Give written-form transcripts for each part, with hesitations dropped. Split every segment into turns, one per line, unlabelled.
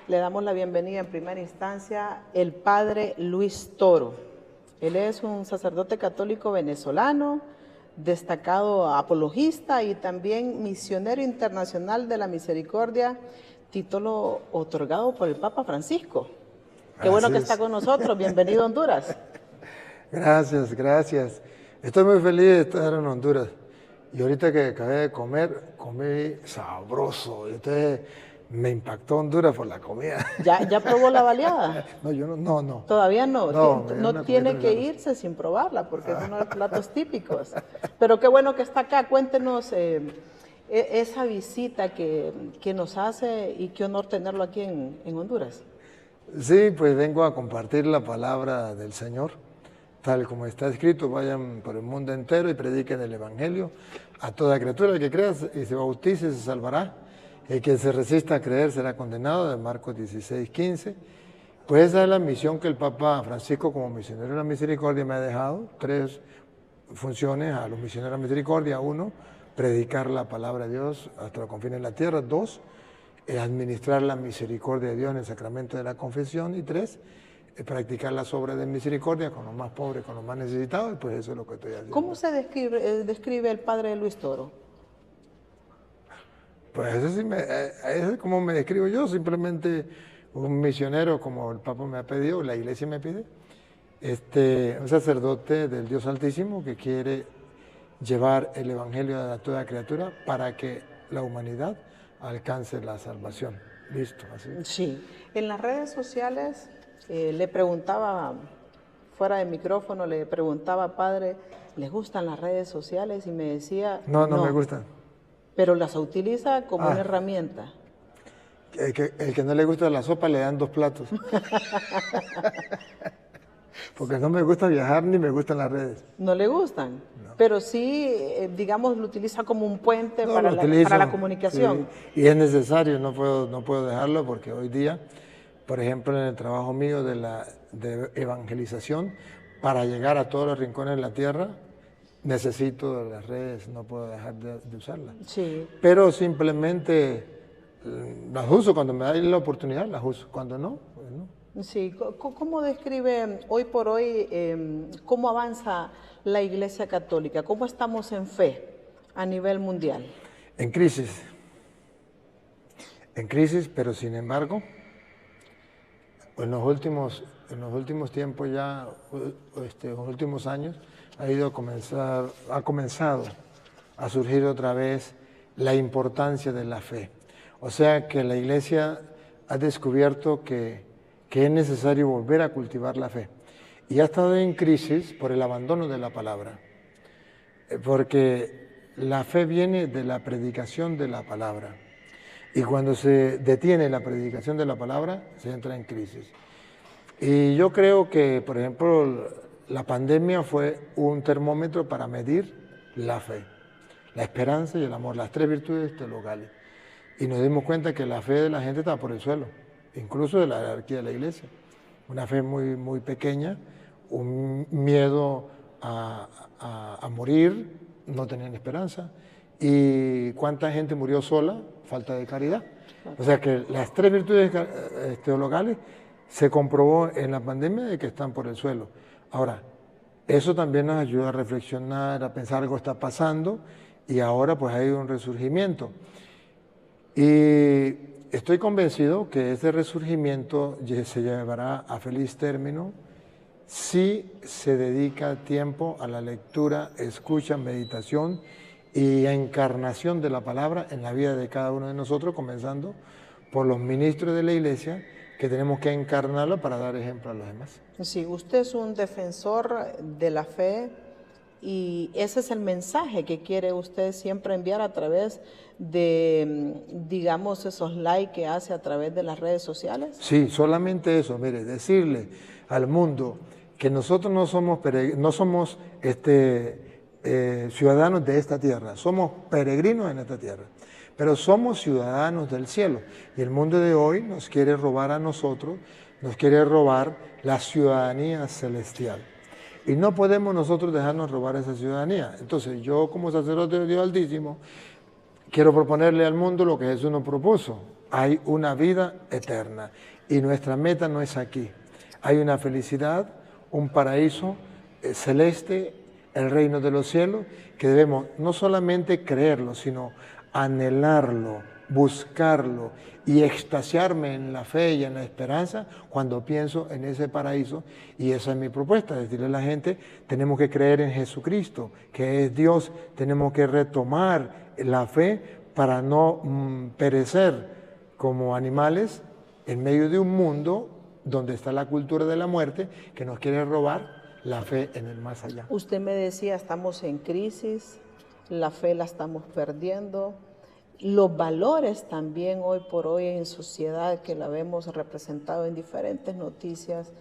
le damos la bienvenida en primera instancia el padre Luis Toro. Él es un sacerdote católico venezolano, destacado apologista y también misionero internacional de la misericordia, título otorgado por el Papa Francisco. Qué bueno que está con nosotros. Bienvenido a Honduras.
Gracias, gracias. Estoy muy feliz de estar en Honduras. Y ahorita que acabé de comer, comí sabroso. Entonces me impactó Honduras por la comida.
¿Ya probó la baleada?
No, yo no.
Todavía no.
No
Tiene que irse sin probarla porque es uno de los platos típicos. Pero qué bueno que está acá. Cuéntenos esa visita que nos hace y qué honor tenerlo aquí en Honduras.
Sí, pues vengo a compartir la palabra del Señor, tal como está escrito: vayan por el mundo entero y prediquen el Evangelio a toda criatura. El que crea y se bautice se salvará, el que se resista a creer será condenado, de Marcos 16:15. Pues esa es la misión que el Papa Francisco, como misionero de la misericordia, me ha dejado. 3 funciones a los misioneros de la misericordia: 1, predicar la palabra de Dios hasta los confines de la tierra; 2, administrar la misericordia de Dios en el sacramento de la confesión; y 3, practicar las obras de misericordia con los más pobres, con los más necesitados. Y pues eso es lo que estoy haciendo.
¿Cómo se describe el padre Luis Toro?
Pues eso es como me describo yo, simplemente un misionero, como el Papa me ha pedido, la Iglesia me pide, un sacerdote del Dios Altísimo que quiere llevar el Evangelio a toda criatura para que la humanidad alcance la salvación. Listo, así.
Sí. En las redes sociales le preguntaba, fuera de micrófono, le preguntaba, padre, ¿les gustan las redes sociales? Y me decía,
no me gustan.
Pero las utiliza como una herramienta.
El que no le gusta la sopa le dan 2 platos. Porque no me gusta viajar ni me gustan las redes.
¿No le gustan? No. Pero sí, digamos, lo utiliza como un puente para la comunicación.
Sí. Y es necesario, no puedo dejarlo, porque hoy día, por ejemplo, en el trabajo mío de evangelización, para llegar a todos los rincones de la tierra, necesito de las redes, no puedo dejar de usarlas.
Sí.
Pero simplemente las uso cuando me da la oportunidad, las uso. Cuando no, pues no.
Sí, ¿cómo describe hoy por hoy cómo avanza la Iglesia Católica? ¿Cómo estamos en fe a nivel mundial?
En crisis, pero sin embargo, en los últimos tiempos ya, en los últimos años, ha comenzado a surgir otra vez la importancia de la fe. O sea que la Iglesia ha descubierto que es necesario volver a cultivar la fe. Y ha estado en crisis por el abandono de la palabra, porque la fe viene de la predicación de la palabra. Y cuando se detiene la predicación de la palabra, se entra en crisis. Y yo creo que, por ejemplo, la pandemia fue un termómetro para medir la fe, la esperanza y el amor, las 3 virtudes teologales. Y nos dimos cuenta que la fe de la gente estaba por el suelo, incluso de la jerarquía de la Iglesia. Una fe muy, muy pequeña, un miedo a morir, no tenían esperanza. ¿Y cuánta gente murió sola? Falta de caridad. O sea que las 3 virtudes teologales se comprobó en la pandemia de que están por el suelo. Ahora, eso también nos ayuda a reflexionar, a pensar algo está pasando, y ahora pues hay un resurgimiento. Y estoy convencido que ese resurgimiento se llevará a feliz término si se dedica tiempo a la lectura, escucha, meditación y encarnación de la palabra en la vida de cada uno de nosotros, comenzando por los ministros de la Iglesia, que tenemos que encarnarlo para dar ejemplo a los demás.
Sí, usted es un defensor de la fe y ese es el mensaje que quiere usted siempre enviar a través de, digamos, esos likes que hace a través de las redes sociales.
Sí, solamente eso, mire, decirle al mundo que nosotros no somos ciudadanos de esta tierra, somos peregrinos en esta tierra, pero somos ciudadanos del cielo. Y el mundo de hoy nos quiere robar a nosotros, nos quiere robar la ciudadanía celestial. Y no podemos nosotros dejarnos robar esa ciudadanía. Entonces yo, como sacerdote de Dios Altísimo, quiero proponerle al mundo lo que Jesús nos propuso: hay una vida eterna. Y nuestra meta no es aquí. Hay una felicidad, un paraíso celeste, el reino de los cielos, que debemos no solamente creerlo, sino anhelarlo, buscarlo y extasiarme en la fe y en la esperanza cuando pienso en ese paraíso. Y esa es mi propuesta, decirle a la gente, tenemos que creer en Jesucristo, que es Dios, tenemos que retomar la fe para no perecer como animales en medio de un mundo donde está la cultura de la muerte que nos quiere robar la fe en el más allá.
Usted me decía, estamos en crisis, la fe la estamos perdiendo, los valores también hoy por hoy en sociedad que la vemos representado en diferentes noticias,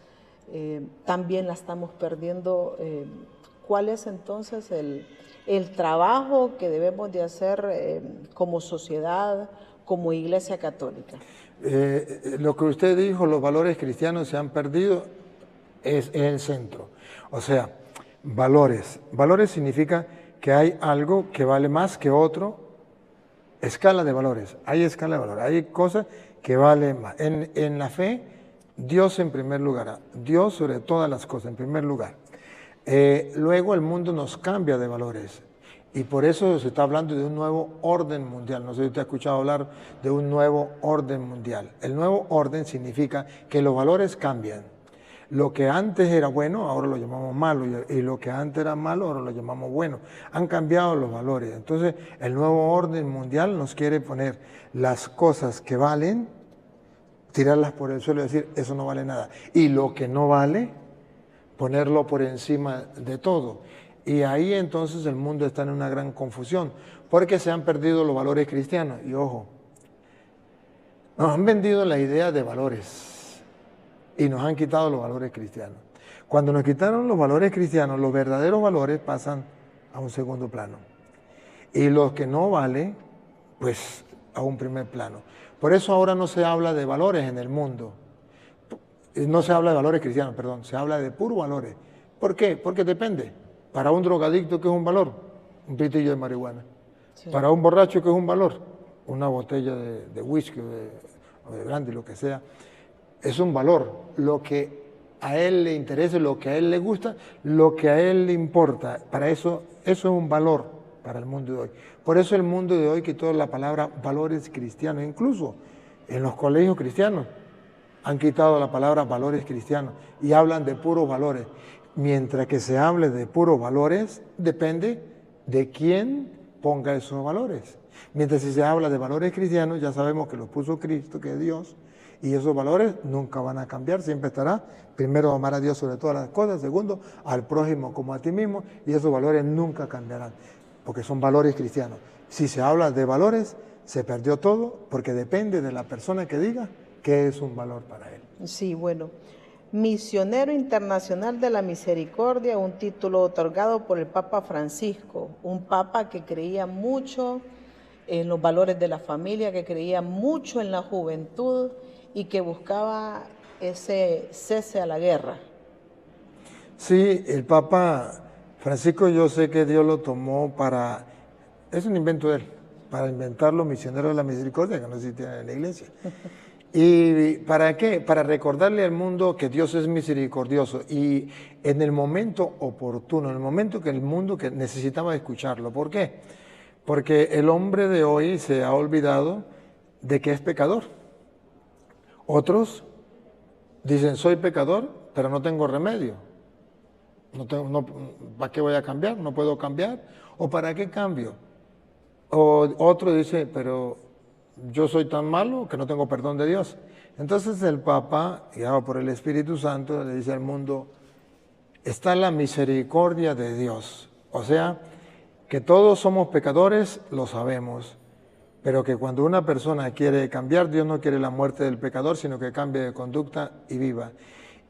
también la estamos perdiendo. ¿Cuál es entonces el trabajo que debemos de hacer como sociedad, como Iglesia Católica?
Lo que usted dijo, los valores cristianos se han perdido, es el centro. O sea, valores. Valores significa que hay algo que vale más que otro. Escala de valores. Hay escala de valores. Hay cosas que valen más. En la fe, Dios en primer lugar. Dios sobre todas las cosas, en primer lugar. Luego el mundo nos cambia de valores. Y por eso se está hablando de un nuevo orden mundial. No sé si usted ha escuchado hablar de un nuevo orden mundial. El nuevo orden significa que los valores cambian. Lo que antes era bueno, ahora lo llamamos malo. Y lo que antes era malo, ahora lo llamamos bueno. Han cambiado los valores. Entonces, el nuevo orden mundial nos quiere poner las cosas que valen, tirarlas por el suelo y decir, eso no vale nada. Y lo que no vale, ponerlo por encima de todo. Y ahí entonces el mundo está en una gran confusión, porque se han perdido los valores cristianos. Y ojo, nos han vendido la idea de valores y nos han quitado los valores cristianos. Cuando nos quitaron los valores cristianos, los verdaderos valores pasan a un segundo plano. Y los que no valen, pues a un primer plano. Por eso ahora no se habla de valores en el mundo. No se habla de valores cristianos, perdón, se habla de puros valores. ¿Por qué? Porque depende. Para un drogadicto, ¿qué es un valor? Un pitillo de marihuana. Sí. Para un borracho, ¿qué es un valor? Una botella de whisky o de brandy, lo que sea. Es un valor. Lo que a él le interesa, lo que a él le gusta, lo que a él le importa. Para eso es un valor para el mundo de hoy. Por eso el mundo de hoy quitó la palabra valores cristianos. Incluso en los colegios cristianos han quitado la palabra valores cristianos y hablan de puros valores. Mientras que se hable de puros valores, depende de quién ponga esos valores. Mientras si se habla de valores cristianos, ya sabemos que los puso Cristo, que es Dios, y esos valores nunca van a cambiar, siempre estará, primero, amar a Dios sobre todas las cosas, segundo, al prójimo como a ti mismo, y esos valores nunca cambiarán, porque son valores cristianos. Si se habla de valores, se perdió todo, porque depende de la persona que diga qué es un valor para él.
Sí, bueno. Misionero Internacional de la Misericordia, un título otorgado por el Papa Francisco, un papa que creía mucho en los valores de la familia, que creía mucho en la juventud y que buscaba ese cese a la guerra.
Sí, el Papa Francisco, yo sé que Dios lo tomó para, es un invento de él, para inventar los misioneros de la misericordia, que no existían en la iglesia. ¿Y para qué? Para recordarle al mundo que Dios es misericordioso y en el momento oportuno, en el momento que el mundo que necesitaba escucharlo. ¿Por qué? Porque el hombre de hoy se ha olvidado de que es pecador. Otros dicen, soy pecador, pero no tengo remedio. ¿Para qué voy a cambiar? ¿No puedo cambiar? ¿O para qué cambio? O otro dice, pero yo soy tan malo que no tengo perdón de Dios. Entonces el Papa, guiado por el Espíritu Santo, le dice al mundo, está la misericordia de Dios. O sea, que todos somos pecadores, lo sabemos, pero que cuando una persona quiere cambiar, Dios no quiere la muerte del pecador, sino que cambie de conducta y viva.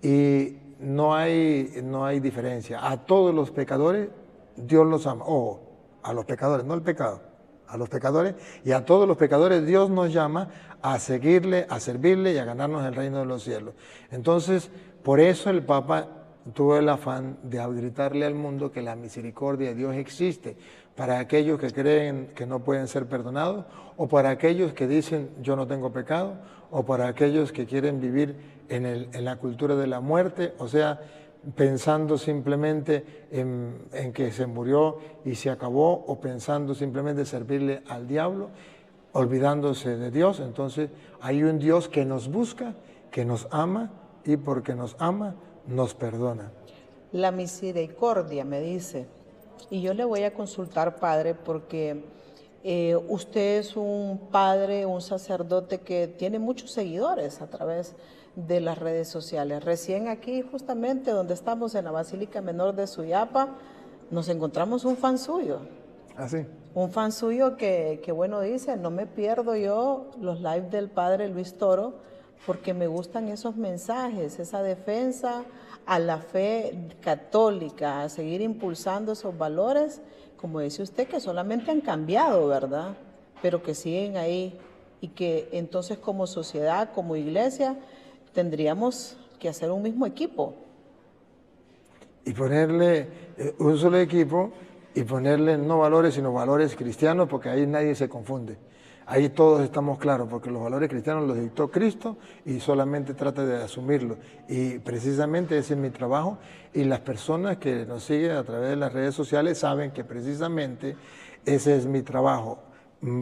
Y no hay diferencia. A todos los pecadores, Dios los ama. O a los pecadores, no al pecado. A los pecadores y a todos los pecadores Dios nos llama a seguirle, a servirle y a ganarnos el reino de los cielos. Entonces, por eso el Papa tuvo el afán de gritarle al mundo que la misericordia de Dios existe para aquellos que creen que no pueden ser perdonados, o para aquellos que dicen yo no tengo pecado, o para aquellos que quieren vivir en la cultura de la muerte, o sea, pensando simplemente en que se murió y se acabó, o pensando simplemente servirle al diablo, olvidándose de Dios. Entonces hay un Dios que nos busca, que nos ama, y porque nos ama, nos perdona.
La misericordia, me dice. Y yo le voy a consultar, padre, porque usted es un padre, un sacerdote que tiene muchos seguidores a través de las redes sociales. Recién aquí, justamente donde estamos, en la Basílica Menor de Suyapa, nos encontramos un fan suyo.
¿Ah, sí?
Un fan suyo que bueno, dice, no me pierdo yo los lives del padre Luis Toro, porque me gustan esos mensajes, esa defensa a la fe católica, a seguir impulsando esos valores, como dice usted, que solamente han cambiado, ¿verdad? Pero que siguen ahí, y que entonces como sociedad, como iglesia, tendríamos que hacer un mismo equipo.
Y ponerle un solo equipo, y ponerle no valores, sino valores cristianos, porque ahí nadie se confunde. Ahí todos estamos claros, porque los valores cristianos los dictó Cristo y solamente trata de asumirlos. Y precisamente ese es mi trabajo, y las personas que nos siguen a través de las redes sociales saben que precisamente ese es mi trabajo.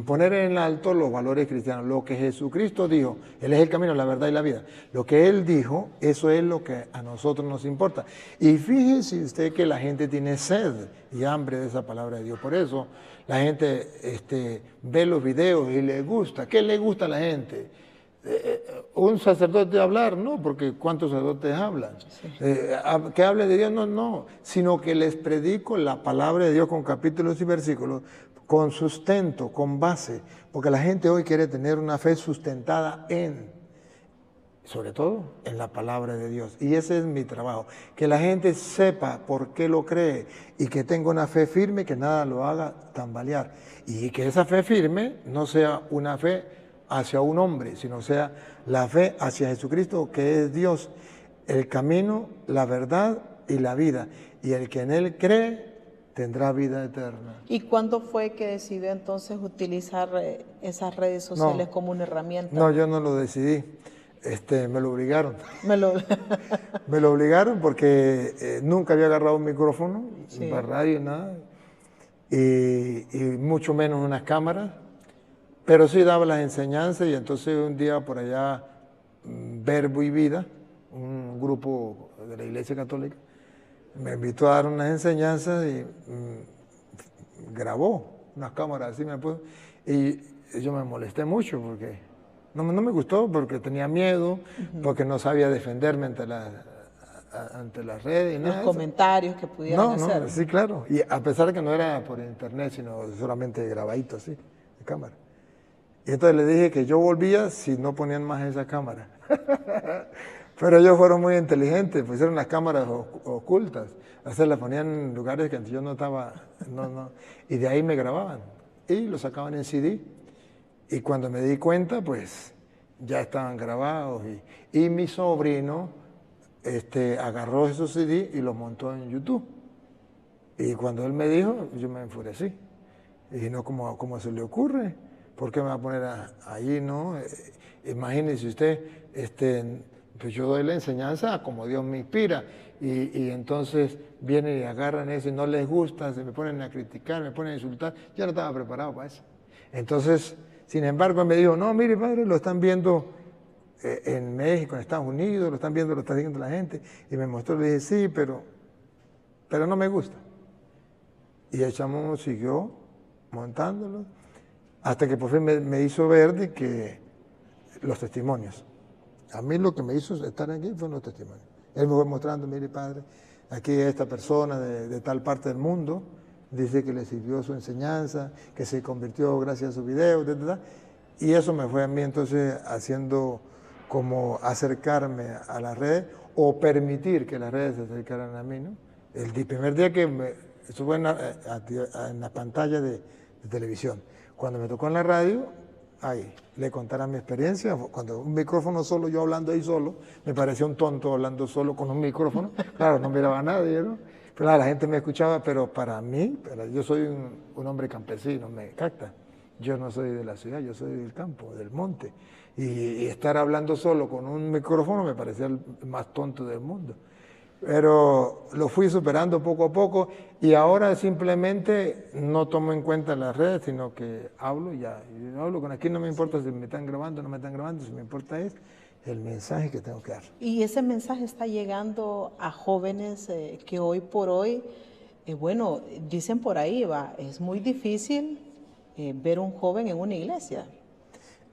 Poner en alto los valores cristianos, lo que Jesucristo dijo. Él es el camino, la verdad y la vida. Lo que Él dijo, eso es lo que a nosotros nos importa. Y fíjese usted que la gente tiene sed y hambre de esa palabra de Dios. Por eso la gente ve los videos y le gusta. ¿Qué le gusta a la gente? ¿Un sacerdote hablar? No, porque ¿cuántos sacerdotes hablan? Sí. ¿Que hable de Dios? No, no. Sino que les predico la palabra de Dios con capítulos y versículos, con sustento, con base, porque la gente hoy quiere tener una fe sustentada sobre todo, en la palabra de Dios. Y ese es mi trabajo, que la gente sepa por qué lo cree, y que tenga una fe firme, que nada lo haga tambalear. Y que esa fe firme no sea una fe hacia un hombre, sino sea la fe hacia Jesucristo, que es Dios, el camino, la verdad y la vida. Y el que en Él cree tendrá vida eterna.
¿Y cuándo fue que decidió entonces utilizar esas redes sociales como una herramienta?
No, yo no lo decidí. Me lo obligaron. Me lo obligaron porque nunca había agarrado un micrófono, sí, para radio, nada, y mucho menos unas cámaras, pero sí daba las enseñanzas. Y entonces un día por allá, Verbo y Vida, un grupo de la Iglesia Católica, me invitó a dar unas enseñanzas y grabó unas cámaras así, me puso, y yo me molesté mucho porque no me gustó, porque tenía miedo, porque no sabía defenderme ante las redes.
Los comentarios que pudieran hacer.
No, sí, claro. Y a pesar de que no era por internet, sino solamente grabadito así, de cámara. Y entonces le dije que yo volvía si no ponían más esa cámara. Pero ellos fueron muy inteligentes, pusieron las cámaras ocultas, o sea, las ponían en lugares que yo no estaba, y de ahí me grababan, y lo sacaban en CD, y cuando me di cuenta, pues, ya estaban grabados, y mi sobrino agarró esos CD y los montó en YouTube, y cuando él me dijo, yo me enfurecí, y dije, no, ¿cómo se le ocurre? ¿Por qué me va a poner ahí, no? Imagínese usted, pues yo doy la enseñanza como Dios me inspira, y entonces vienen y agarran eso y no les gusta, se me ponen a criticar, me ponen a insultar. Yo no estaba preparado para eso. Entonces, sin embargo, me dijo, no, mire, padre, lo están viendo en México, en Estados Unidos, lo están viendo, lo está viendo la gente. Y me mostró, le dije, sí, pero no me gusta. Y el chamo siguió montándolo, hasta que por fin me hizo ver de que los testimonios. A mí lo que me hizo estar aquí fueron los testimonios. Él me fue mostrando, mire, padre, aquí esta persona de tal parte del mundo dice que le sirvió su enseñanza, que se convirtió gracias a su video, etc. Y eso me fue a mí entonces haciendo como acercarme a las redes, o permitir que las redes se acercaran a mí, ¿no? El primer día que eso fue en la pantalla de televisión. Cuando me tocó en la radio, Ahí, le contará mi experiencia. Cuando un micrófono solo, yo hablando ahí solo, me parecía un tonto hablando solo con un micrófono. Claro, no miraba a nadie, ¿no? Pero la gente me escuchaba, pero para mí, yo soy un hombre campesino, me capta. Yo no soy de la ciudad, yo soy del campo, del monte. Y estar hablando solo con un micrófono me parecía el más tonto del mundo. Pero lo fui superando poco a poco y ahora simplemente no tomo en cuenta las redes, sino que hablo ya. Yo hablo con aquí, no me importa si me están grabando o no me están grabando, si me importa es el mensaje que tengo que dar.
Y ese mensaje está llegando a jóvenes que hoy por hoy, bueno, dicen por ahí, es muy difícil ver un joven en una iglesia.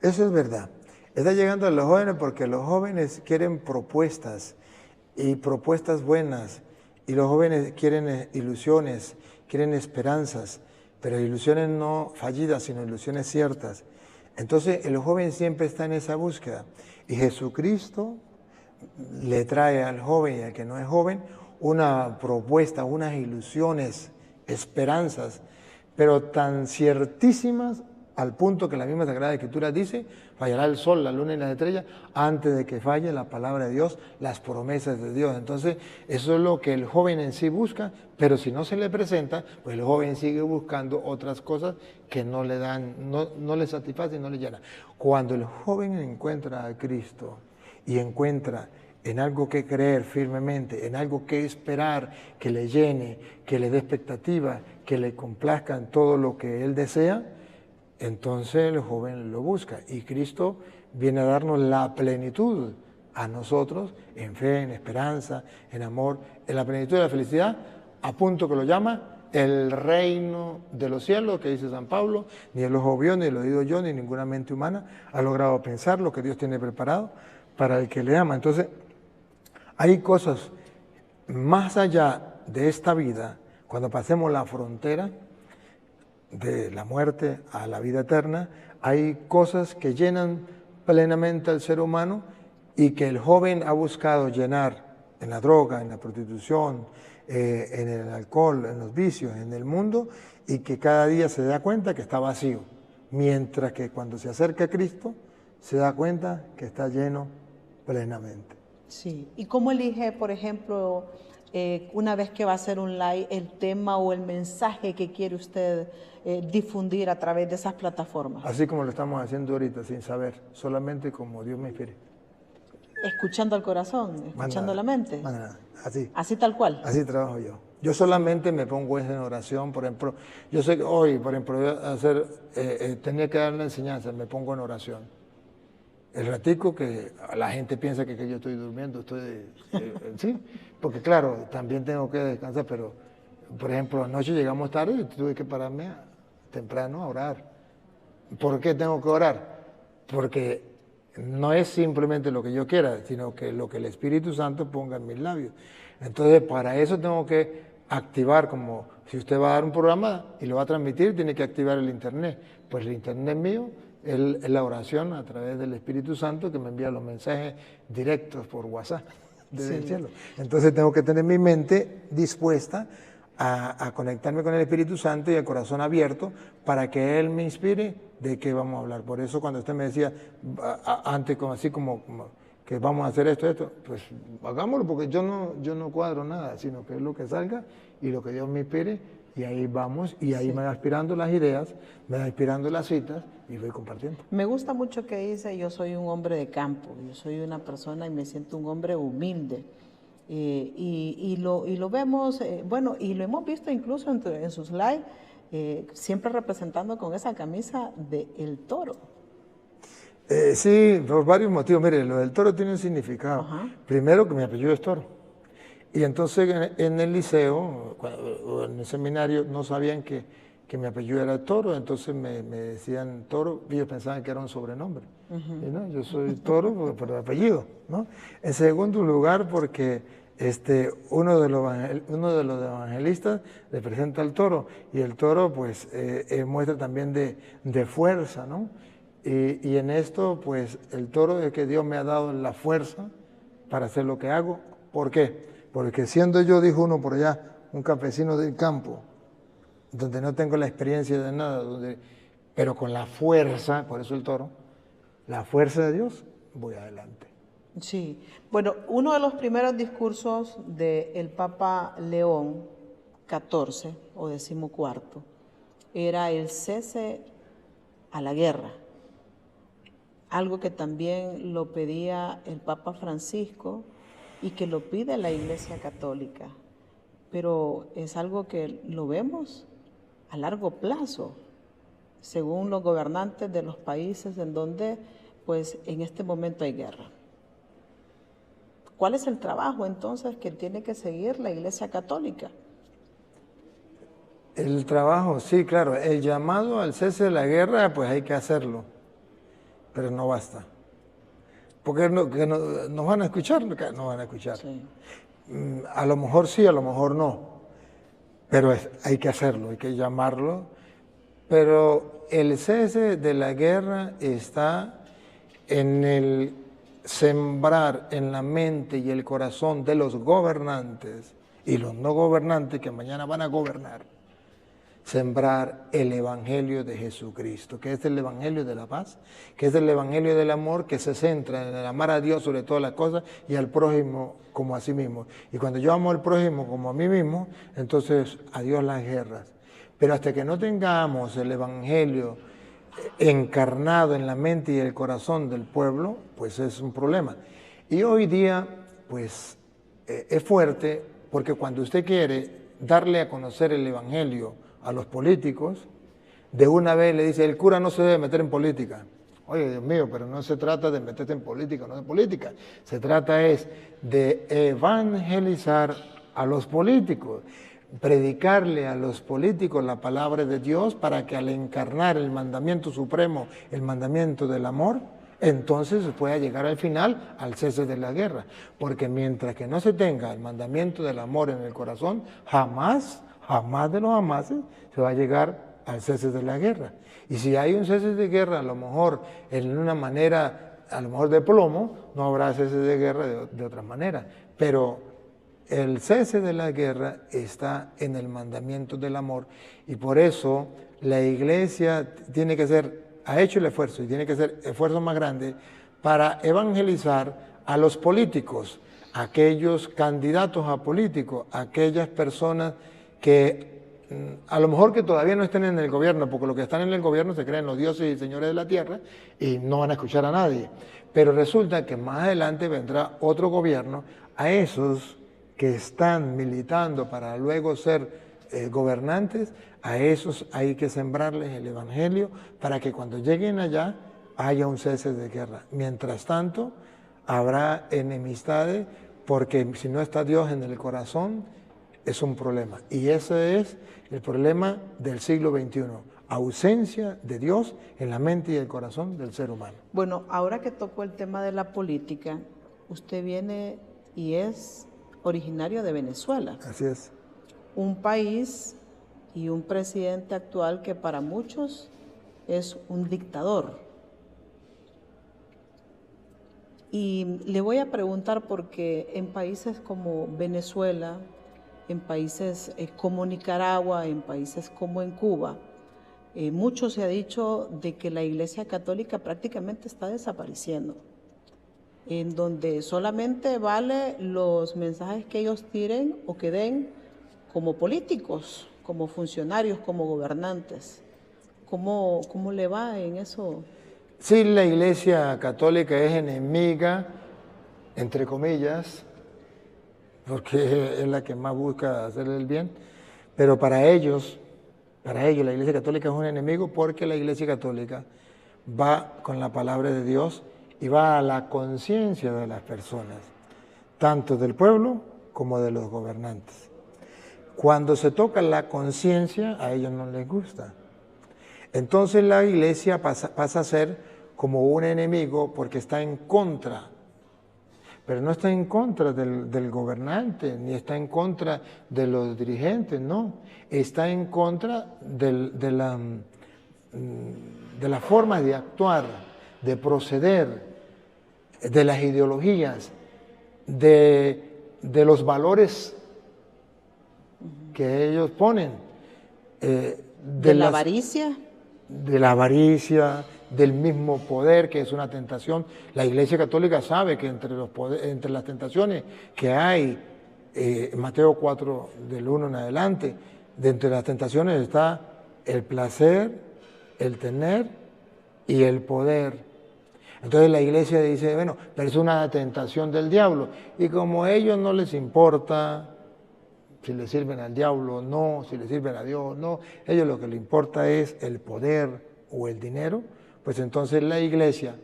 Eso es verdad. Está llegando a los jóvenes porque los jóvenes quieren propuestas y propuestas buenas, y los jóvenes quieren ilusiones, quieren esperanzas, pero ilusiones no fallidas, sino ilusiones ciertas. Entonces el joven siempre está en esa búsqueda, y Jesucristo le trae al joven y al que no es joven una propuesta, unas ilusiones, esperanzas, pero tan ciertísimas al punto que la misma Sagrada Escritura dice, fallará el sol, la luna y las estrellas, antes de que falle la palabra de Dios, las promesas de Dios. Entonces, eso es lo que el joven en sí busca, pero si no se le presenta, pues el joven sigue buscando otras cosas que no le dan, no le satisfacen, no le llenan. Cuando el joven encuentra a Cristo y encuentra en algo que creer firmemente, en algo que esperar, que le llene, que le dé expectativa, que le complazca en todo lo que él desea, entonces el joven lo busca y Cristo viene a darnos la plenitud a nosotros en fe, en esperanza, en amor, en la plenitud de la felicidad, a punto que lo llama el reino de los cielos, que dice San Pablo, ni el ojo vio, ni el oído oyó, ni ninguna mente humana ha logrado pensar lo que Dios tiene preparado para el que le ama. Entonces, hay cosas más allá de esta vida, cuando pasemos la frontera de la muerte a la vida eterna, hay cosas que llenan plenamente al ser humano y que el joven ha buscado llenar en la droga, en la prostitución, en el alcohol, en los vicios, en el mundo, y que cada día se da cuenta que está vacío, mientras que cuando se acerca a Cristo se da cuenta que está lleno plenamente.
Sí, ¿y cómo elige, por ejemplo, una vez que va a hacer un live, el tema o el mensaje que quiere usted difundir a través de esas plataformas?
Así como lo estamos haciendo ahorita, sin saber, solamente como Dios me inspire.
Escuchando al corazón, escuchando la mente.
Así.
Así tal cual.
Así trabajo yo. Yo solamente me pongo en oración, por ejemplo, yo sé que hoy, por ejemplo, tenía que dar la enseñanza, me pongo en oración. El ratico que la gente piensa que yo estoy durmiendo, sí, porque claro, también tengo que descansar, pero por ejemplo, anoche llegamos tarde y tuve que pararme temprano a orar. ¿Por qué tengo que orar? Porque no es simplemente lo que yo quiera, sino que lo que el Espíritu Santo ponga en mis labios. Entonces, para eso tengo que activar, como si usted va a dar un programa y lo va a transmitir, tiene que activar el internet. Pues el internet mío es la oración a través del Espíritu Santo que me envía los mensajes directos por WhatsApp desde el cielo. Entonces tengo que tener mi mente dispuesta a conectarme con el Espíritu Santo y el corazón abierto para que Él me inspire de qué vamos a hablar. Por eso cuando usted me decía antes, así como que vamos a hacer esto, pues hagámoslo, porque yo no cuadro nada, sino que es lo que salga y lo que Dios me inspire, y ahí vamos, y ahí me va inspirando las ideas, me va inspirando las citas y voy compartiendo.
Me gusta mucho que dice, yo soy un hombre de campo, yo soy una persona y me siento un hombre humilde. Y lo vemos, bueno, y lo hemos visto incluso en sus lives, siempre representando con esa camisa de El Toro.
Sí, por varios motivos. Mire, lo del toro tiene un significado. Primero, que mi apellido es Toro. Y entonces en el liceo, o en el seminario, no sabían que mi apellido era Toro, entonces me decían Toro, y ellos pensaban que era un sobrenombre. Y no, yo soy Toro por el apellido, ¿no? En segundo lugar, porque uno de los evangelistas representa al toro, y el toro pues muestra también de fuerza, ¿no? Y en esto pues el toro es que Dios me ha dado la fuerza para hacer lo que hago. ¿Por qué? Porque siendo yo, dijo uno por allá, un campesino del campo, donde no tengo la experiencia de nada, donde pero con la fuerza, por eso el toro, la fuerza de Dios, voy adelante.
Sí, bueno, uno de los primeros discursos del Papa León XIV o XIV era el cese a la guerra, algo que también lo pedía el Papa Francisco y que lo pide la Iglesia Católica, pero es algo que lo vemos a largo plazo, según los gobernantes de los países en donde pues en este momento hay guerra. ¿Cuál es el trabajo entonces que tiene que seguir la Iglesia Católica?
El trabajo, sí, claro, el llamado al cese de la guerra, pues hay que hacerlo, pero no basta. Porque nos van a escuchar, no van a escuchar.
Sí.
A lo mejor sí, a lo mejor no, pero hay que hacerlo, hay que llamarlo. Pero el cese de la guerra está en el sembrar en la mente y el corazón de los gobernantes y los no gobernantes que mañana van a gobernar, sembrar el Evangelio de Jesucristo, que es el Evangelio de la paz, que es el Evangelio del amor, que se centra en el amar a Dios sobre todas las cosas y al prójimo como a sí mismo. Y cuando yo amo al prójimo como a mí mismo, entonces adiós las guerras. Pero hasta que no tengamos el Evangelio encarnado en la mente y el corazón del pueblo, pues es un problema. Y hoy día, pues, es fuerte porque cuando usted quiere darle a conocer el Evangelio a los políticos, de una vez le dice, el cura no se debe meter en política. Oye, Dios mío, pero no se trata de meterte en política, no de política. Se trata es de evangelizar a los políticos, predicarle a los políticos la palabra de Dios para que al encarnar el mandamiento supremo, el mandamiento del amor, entonces se pueda llegar al final al cese de la guerra. Porque mientras que no se tenga el mandamiento del amor en el corazón, jamás de los jamases se va a llegar al cese de la guerra. Y si hay un cese de guerra, a lo mejor en una manera, a lo mejor de plomo, no habrá cese de guerra de otra manera. Pero el cese de la guerra está en el mandamiento del amor y por eso la Iglesia tiene que ha hecho el esfuerzo y tiene que hacer esfuerzos más grandes para evangelizar a los políticos, aquellos candidatos a políticos, aquellas personas que a lo mejor que todavía no estén en el gobierno, porque los que están en el gobierno se creen los dioses y señores de la tierra y no van a escuchar a nadie. Pero resulta que más adelante vendrá otro gobierno, a esos que están militando para luego ser gobernantes, a esos hay que sembrarles el Evangelio para que cuando lleguen allá haya un cese de guerra. Mientras tanto, habrá enemistades porque si no está Dios en el corazón, es un problema. Y ese es el problema del siglo XXI, ausencia de Dios en la mente y el corazón del ser humano.
Bueno, ahora que tocó el tema de la política, usted viene y es originario de Venezuela.
Así es.
Un país y un presidente actual que para muchos es un dictador. Y le voy a preguntar porque en países como Venezuela, en países como Nicaragua, en países como en Cuba, mucho se ha dicho de que la Iglesia Católica prácticamente está desapareciendo, en donde solamente vale los mensajes que ellos tiren o que den como políticos, como funcionarios, como gobernantes. ¿Cómo le va en eso?
Sí, la Iglesia Católica es enemiga, entre comillas, porque es la que más busca hacer el bien, pero para ellos la Iglesia Católica es un enemigo porque la Iglesia Católica va con la palabra de Dios y va a la conciencia de las personas, tanto del pueblo como de los gobernantes. Cuando se toca la conciencia, a ellos no les gusta. Entonces la Iglesia pasa a ser como un enemigo porque está en contra, pero no está en contra del gobernante, ni está en contra de los dirigentes, no. Está en contra de la forma de actuar, de proceder, de las ideologías, de los valores que ellos ponen.
¿De la avaricia?
de la avaricia, del mismo poder, que es una tentación. La Iglesia Católica sabe que entre las tentaciones que hay, Mateo 4, del 1 en adelante, de entre las tentaciones está el placer, el tener y el poder. Entonces la Iglesia dice, bueno, pero es una tentación del diablo. Y como a ellos no les importa si le sirven al diablo o no, si le sirven a Dios o no, a ellos lo que les importa es el poder o el dinero, pues entonces la Iglesia,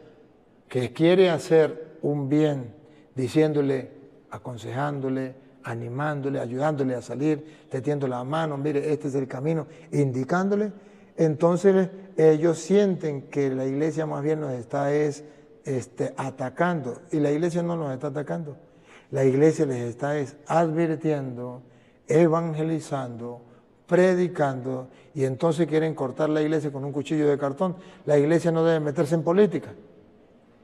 que quiere hacer un bien, diciéndole, aconsejándole, animándole, ayudándole a salir, tetiendo la mano, mire, este es el camino, indicándole, entonces ellos sienten que la Iglesia más bien nos está atacando, y la Iglesia no nos está atacando, la Iglesia les está advirtiendo, evangelizando, predicando, y entonces quieren cortar la Iglesia con un cuchillo de cartón. La Iglesia no debe meterse en política.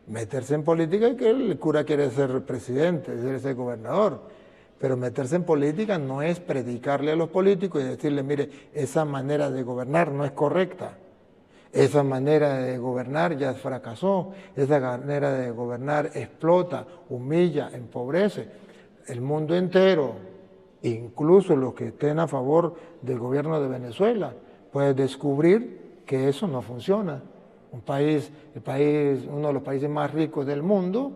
Meterse en política es que el cura quiere ser presidente, quiere ser gobernador, pero meterse en política no es predicarle a los políticos y decirle, mire, esa manera de gobernar no es correcta, esa manera de gobernar ya fracasó, esa manera de gobernar explota, humilla, empobrece. El mundo entero, incluso los que estén a favor del gobierno de Venezuela, pueden descubrir que eso no funciona. Uno de los países más ricos del mundo,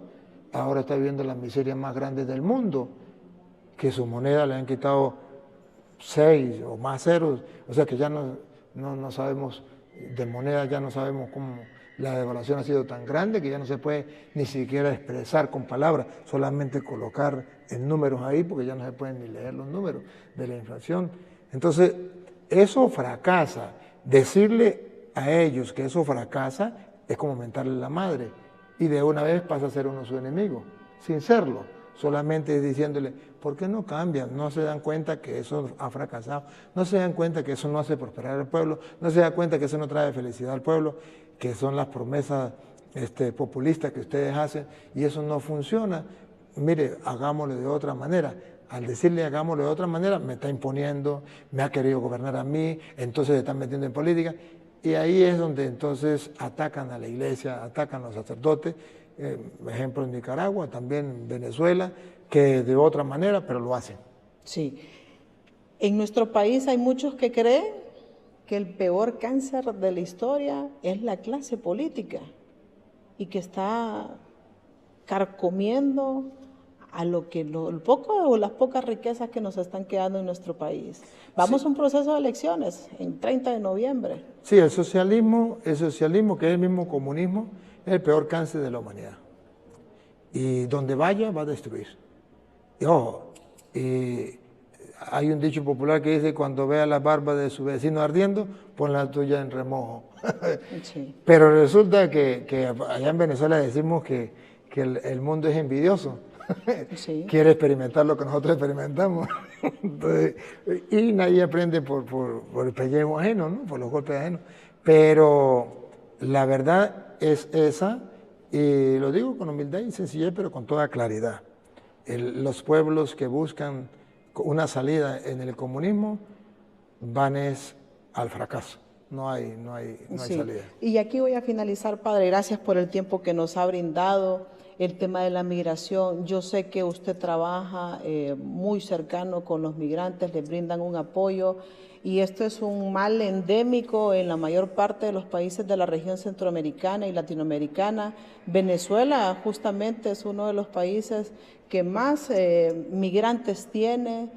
ahora está viviendo las miserias más grandes del mundo, que su moneda le han quitado 6 o más ceros, o sea que ya no sabemos, de moneda ya no sabemos cómo, la devaluación ha sido tan grande que ya no se puede ni siquiera expresar con palabras, solamente colocar en números ahí, porque ya no se pueden ni leer los números de la inflación. Entonces, eso fracasa. Decirle a ellos que eso fracasa es como mentarle la madre, y de una vez pasa a ser uno su enemigo, sin serlo, solamente diciéndole, ¿por qué no cambian? No se dan cuenta que eso ha fracasado, no se dan cuenta que eso no hace prosperar al pueblo, no se dan cuenta que eso no trae felicidad al pueblo, que son las promesas populistas que ustedes hacen, y eso no funciona. Mire, hagámoslo de otra manera. Al decirle hagámoslo de otra manera, me está imponiendo, me ha querido gobernar a mí, entonces se están metiendo en política, y ahí es donde entonces atacan a la Iglesia, atacan a los sacerdotes, ejemplo en Nicaragua, también en Venezuela, que de otra manera, pero lo hacen.
Sí. En nuestro país hay muchos que creen que el peor cáncer de la historia es la clase política y que está carcomiendo a lo que el poco o las pocas riquezas que nos están quedando en nuestro país. Vamos a un proceso de elecciones en 30 de noviembre.
Sí, el socialismo, que es el mismo comunismo, es el peor cáncer de la humanidad. Y donde vaya, va a destruir. Y ojo, hay un dicho popular que dice, cuando vea la barba de su vecino ardiendo, pon la tuya en remojo. Sí. Pero resulta que allá en Venezuela decimos que el mundo es envidioso. Sí. Quiere experimentar lo que nosotros experimentamos. Entonces, y nadie aprende por el pellejo ajeno, ¿no? Por los golpes ajenos. Pero la verdad es esa, y lo digo con humildad y sencillez, pero con toda claridad. Los pueblos que buscan una salida en el comunismo van al fracaso. No hay
sí.
salida.
Y aquí voy a finalizar, padre. Gracias por el tiempo que nos ha brindado. El tema de la migración, yo sé que usted trabaja muy cercano con los migrantes, les brindan un apoyo, y esto es un mal endémico en la mayor parte de los países de la región centroamericana y latinoamericana. Venezuela justamente es uno de los países que más migrantes tiene,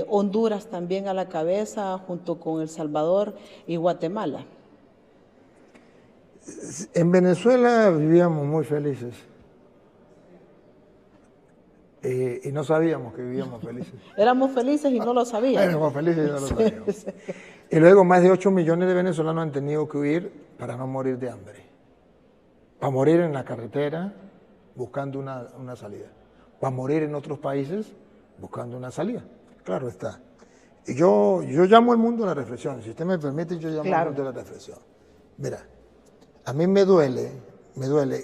Honduras también a la cabeza, junto con El Salvador y Guatemala.
En Venezuela vivíamos muy felices. Y no sabíamos que vivíamos felices.
Éramos felices y no lo sabíamos.
Éramos felices y no lo sabíamos. Sí. Y luego más de 8 millones de venezolanos han tenido que huir para no morir de hambre. Para morir en la carretera buscando una salida. Para morir en otros países buscando una salida. Claro está. Y yo llamo al mundo a la reflexión. Si usted me permite, yo llamo al mundo a la reflexión. Mira, a mí me duele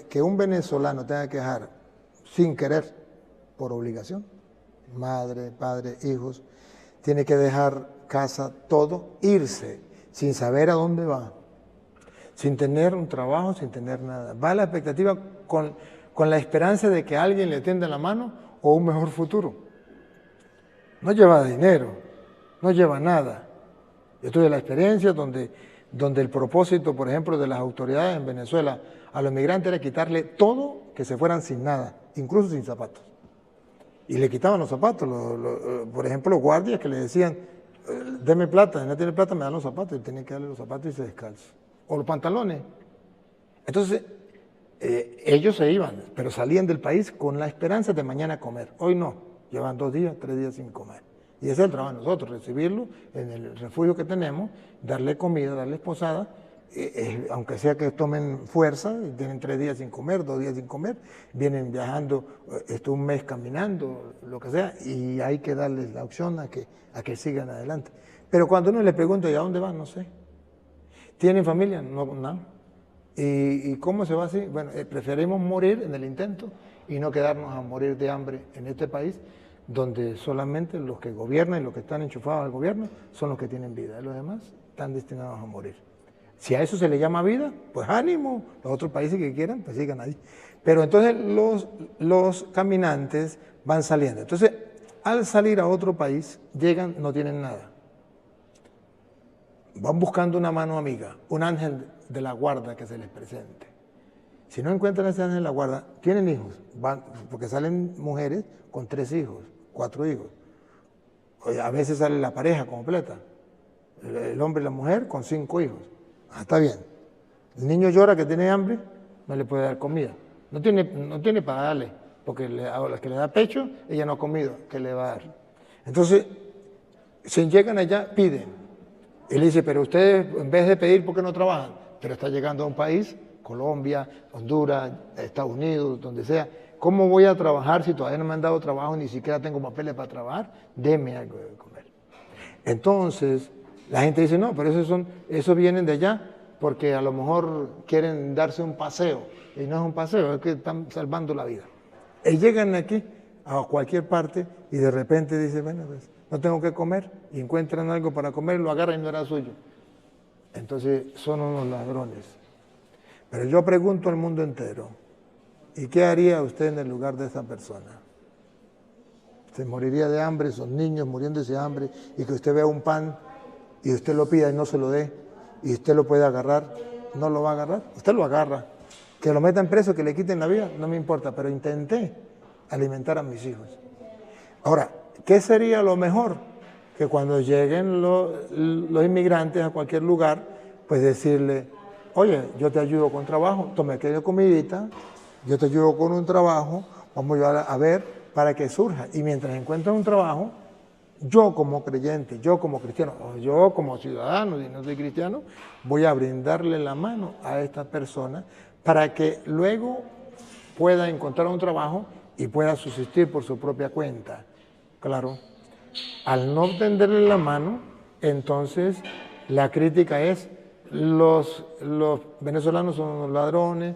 que un venezolano tenga que dejar sin querer, por obligación, madre, padre, hijos, tiene que dejar casa, todo, irse, sin saber a dónde va, sin tener un trabajo, sin tener nada. Va a la expectativa con la esperanza de que alguien le tienda la mano o un mejor futuro. No lleva dinero, no lleva nada. Yo tuve la experiencia donde el propósito, por ejemplo, de las autoridades en Venezuela a los migrantes era quitarle todo, que se fueran sin nada, incluso sin zapatos. Y le quitaban los zapatos, por ejemplo, los guardias que le decían, deme plata, si no tiene plata me dan los zapatos, y tenían que darle los zapatos y se descalza. O los pantalones. Entonces, ellos se iban, pero salían del país con la esperanza de mañana comer. Hoy no, llevan 2 días, 3 días sin comer. Y ese es el trabajo de nosotros, recibirlo en el refugio que tenemos, darle comida, darles posada, aunque sea que tomen fuerza, tienen 3 días sin comer, 2 días sin comer, vienen viajando un mes caminando, lo que sea, y hay que darles la opción a que sigan adelante. Pero cuando uno le pregunta, ¿y a dónde van? No sé. ¿Tienen familia? No. ¿Y cómo se va así? Bueno, preferimos morir en el intento y no quedarnos a morir de hambre en este país, donde solamente los que gobiernan y los que están enchufados al gobierno son los que tienen vida. Los demás están destinados a morir. Si a eso se le llama vida, pues ánimo, los otros países que quieran, pues sigan ahí. Pero entonces los caminantes van saliendo. Entonces, al salir a otro país, llegan, no tienen nada. Van buscando una mano amiga, un ángel de la guarda que se les presente. Si no encuentran a ese ángel de la guarda, tienen hijos, porque salen mujeres con 3 hijos, 4 hijos. A veces sale la pareja completa, el hombre y la mujer con 5 hijos. Está bien. El niño llora que tiene hambre, no le puede dar comida. No tiene para darle, porque a la que le da pecho, ella no ha comido, ¿qué le va a dar? Entonces, si llegan allá, piden. Y le dice, pero ustedes, en vez de pedir, ¿por qué no trabajan? Pero está llegando a un país, Colombia, Honduras, Estados Unidos, donde sea. ¿Cómo voy a trabajar si todavía no me han dado trabajo, ni siquiera tengo papeles para trabajar? Deme algo de comer. Entonces, la gente dice, no, pero esos vienen de allá porque a lo mejor quieren darse un paseo. Y no es un paseo, es que están salvando la vida. Y llegan aquí, a cualquier parte, y de repente dicen, bueno, pues no tengo que comer, y encuentran algo para comer, lo agarran y no era suyo. Entonces, son unos ladrones. Pero yo pregunto al mundo entero, ¿y qué haría usted en el lugar de esa persona? ¿Se moriría de hambre, son niños muriéndose de hambre, y que usted vea un pan y usted lo pida y no se lo dé, y usted lo puede agarrar? ¿No lo va a agarrar? Usted lo agarra. Que lo metan preso, que le quiten la vida, no me importa, pero intenté alimentar a mis hijos. Ahora, ¿qué sería lo mejor? Que cuando lleguen los inmigrantes a cualquier lugar, pues decirle, oye, yo te ayudo con trabajo, tome aquella comidita, yo te ayudo con un trabajo, vamos a ver para que surja. Y mientras encuentran un trabajo, yo como creyente, yo como cristiano, o yo como ciudadano, y no soy cristiano, voy a brindarle la mano a esta persona para que luego pueda encontrar un trabajo y pueda subsistir por su propia cuenta. Claro, al no tenderle la mano, entonces la crítica es, los venezolanos son unos ladrones,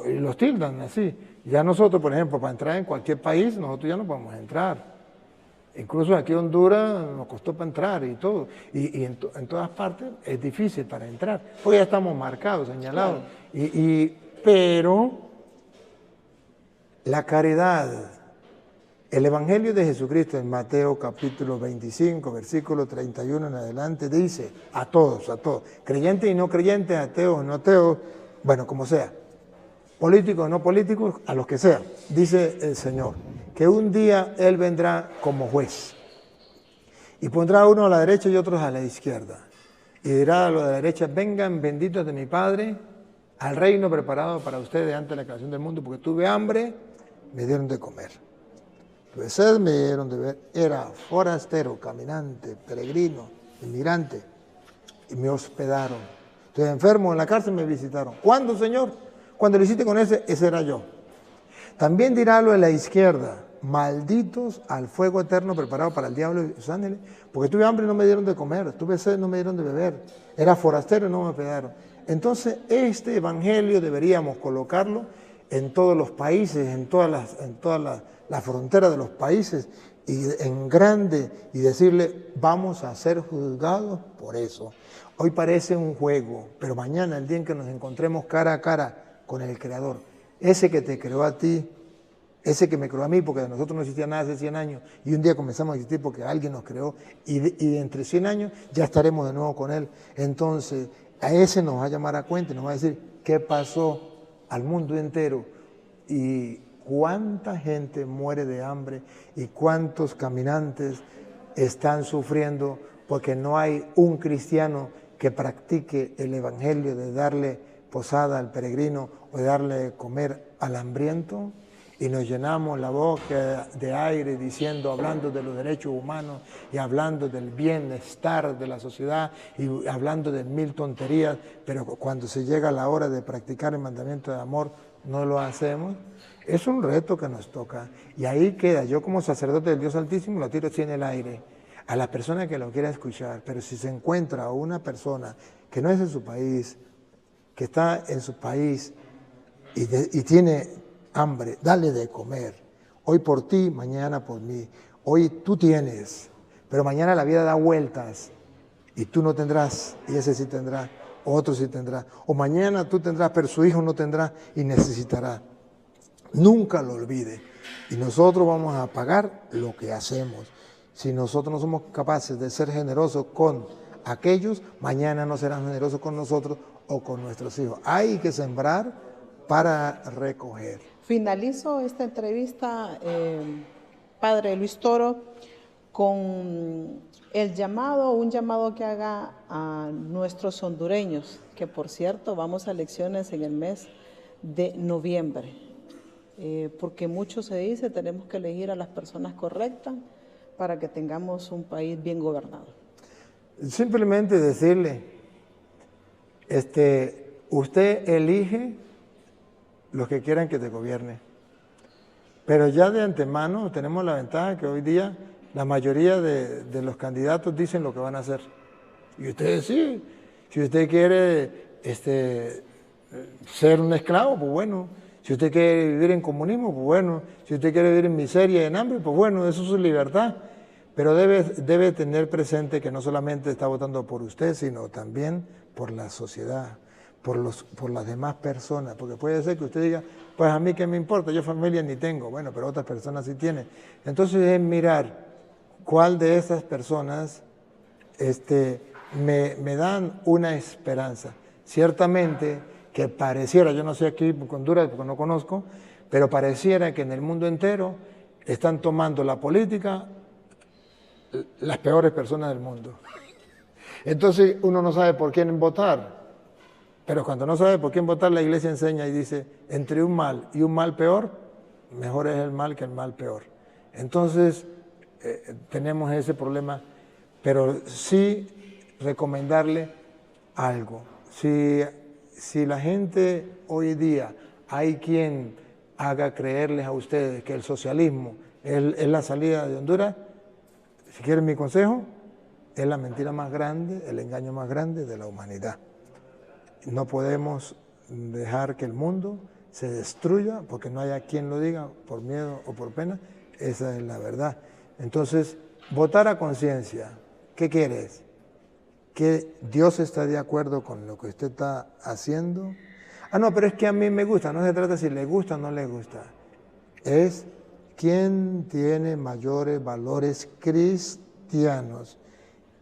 y los tildan así. Ya nosotros, por ejemplo, para entrar en cualquier país, nosotros ya no podemos entrar. Incluso aquí en Honduras nos costó para entrar y todo. Y en todas partes es difícil para entrar, porque ya estamos marcados, señalados. Pero la caridad, el Evangelio de Jesucristo en Mateo capítulo 25, versículo 31 en adelante, dice a todos, creyentes y no creyentes, ateos o no ateos, bueno, como sea, políticos o no políticos, a los que sean, dice el Señor, que un día Él vendrá como juez y pondrá a uno a la derecha y otros a la izquierda y dirá a los de la derecha, vengan benditos de mi Padre al reino preparado para ustedes antes de la creación del mundo, porque tuve hambre, me dieron de comer, tuve sed, me dieron de beber, era forastero, caminante, peregrino, inmigrante, y me hospedaron, estoy enfermo en la cárcel, me visitaron. ¿Cuándo, Señor? Cuando lo hiciste con ese era yo. También dirá lo de la izquierda, malditos al fuego eterno preparado para el diablo y sus ángeles, porque tuve hambre y no me dieron de comer, tuve sed y no me dieron de beber, era forastero y no me hospedaron. Entonces, este evangelio deberíamos colocarlo en todos los países, en todas las fronteras de los países, y en grande, y decirle, vamos a ser juzgados por eso. Hoy parece un juego, pero mañana, el día en que nos encontremos cara a cara con el Creador, ese que te creó a ti, ese que me creó a mí, porque de nosotros no existía nada hace 100 años, y un día comenzamos a existir porque alguien nos creó, y entre 100 años ya estaremos de nuevo con Él. Entonces, a ese nos va a llamar a cuenta y nos va a decir qué pasó al mundo entero y cuánta gente muere de hambre y cuántos caminantes están sufriendo porque no hay un cristiano que practique el evangelio de darle posada al peregrino o de darle comer al hambriento, y nos llenamos la boca de aire diciendo, hablando de los derechos humanos y hablando del bienestar de la sociedad y hablando de mil tonterías, pero cuando se llega la hora de practicar el mandamiento de amor, no lo hacemos. Es un reto que nos toca, y ahí queda. Yo como sacerdote del Dios Altísimo lo tiro así en el aire a la persona que lo quiera escuchar, pero si se encuentra una persona que no es de su país, que está en su país y tiene hambre, dale de comer. Hoy por ti, mañana por mí. Hoy tú tienes, pero mañana la vida da vueltas y tú no tendrás, y ese sí tendrá, otro sí tendrá. O mañana tú tendrás, pero su hijo no tendrá y necesitará. Nunca lo olvide. Y nosotros vamos a pagar lo que hacemos. Si nosotros no somos capaces de ser generosos con aquellos, mañana no serán generosos con nosotros o con nuestros hijos. Hay que sembrar para recoger.
Finalizo esta entrevista, Padre Luis Toro, con el llamado, un llamado que haga a nuestros hondureños, que por cierto vamos a elecciones en el mes de noviembre, porque mucho se dice, tenemos que elegir a las personas correctas para que tengamos un país bien gobernado.
Simplemente decirle, usted elige los que quieran que te gobierne, pero ya de antemano tenemos la ventaja que hoy día la mayoría de los candidatos dicen lo que van a hacer, y usted sí, si usted quiere ser un esclavo, pues bueno, si usted quiere vivir en comunismo, pues bueno, si usted quiere vivir en miseria y en hambre, pues bueno, eso es su libertad, pero debe tener presente que no solamente está votando por usted, sino también por la sociedad, por las demás personas, porque puede ser que usted diga, pues a mí qué me importa, yo familia ni tengo, bueno, pero otras personas sí tienen. Entonces es mirar cuál de esas personas me dan una esperanza. Ciertamente que pareciera, yo no sé aquí en Honduras porque no conozco, pero pareciera que en el mundo entero están tomando la política las peores personas del mundo. Entonces uno no sabe por quién votar. Pero cuando no sabe por quién votar, la iglesia enseña y dice, entre un mal y un mal peor, mejor es el mal que el mal peor. Entonces, tenemos ese problema, pero sí recomendarle algo. Si la gente hoy día, hay quien haga creerles a ustedes que el socialismo es la salida de Honduras, si quieren mi consejo, es la mentira más grande, el engaño más grande de la humanidad. No podemos dejar que el mundo se destruya porque no haya quien lo diga por miedo o por pena. Esa es la verdad. Entonces, votar a conciencia. ¿Qué quieres? ¿Que Dios está de acuerdo con lo que usted está haciendo? Ah, no, pero es que a mí me gusta. No se trata si le gusta o no le gusta. Es quién tiene mayores valores cristianos.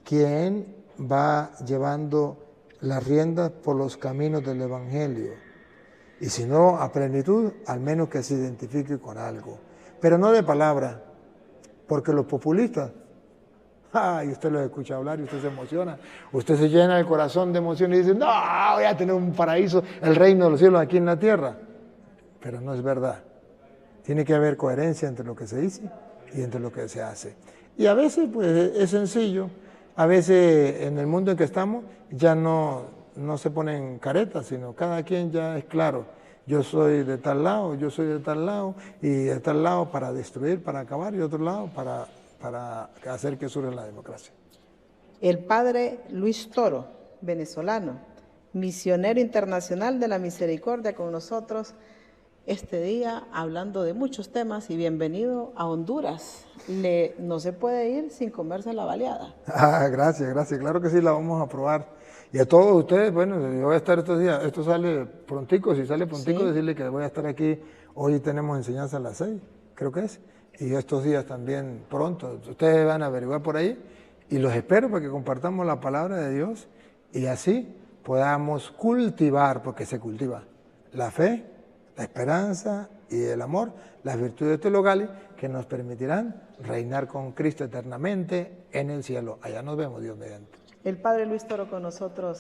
Quién va llevando las riendas por los caminos del Evangelio, y si no a plenitud, al menos que se identifique con algo, pero no de palabra, porque los populistas, y usted los escucha hablar y usted se emociona, usted se llena el corazón de emoción y dice, no, voy a tener un paraíso, el reino de los cielos aquí en la tierra, pero no es verdad. Tiene que haber coherencia entre lo que se dice y entre lo que se hace, y a veces pues es sencillo. A veces en el mundo en que estamos ya no se ponen caretas, sino cada quien ya es claro. Yo soy de tal lado, yo soy de tal lado, y de tal lado para destruir, para acabar, y de otro lado para hacer que surja la democracia.
El Padre Luis Toro, venezolano, misionero internacional de la misericordia con nosotros este día hablando de muchos temas y bienvenido a Honduras. No se puede ir sin comerse la baleada.
Gracias, gracias. Claro que sí, la vamos a probar. Y a todos ustedes, bueno, yo voy a estar estos días, esto sale prontico, si sale prontico,
Sí.
decirle que voy a estar aquí, hoy tenemos enseñanza a las 6, creo que es, y estos días también pronto. Ustedes van a averiguar por ahí y los espero para que compartamos la palabra de Dios y así podamos cultivar, porque se cultiva, la fe, la esperanza y el amor, las virtudes teologales que nos permitirán reinar con Cristo eternamente en el cielo. Allá nos vemos, Dios mediante.
El Padre Luis Toro con nosotros.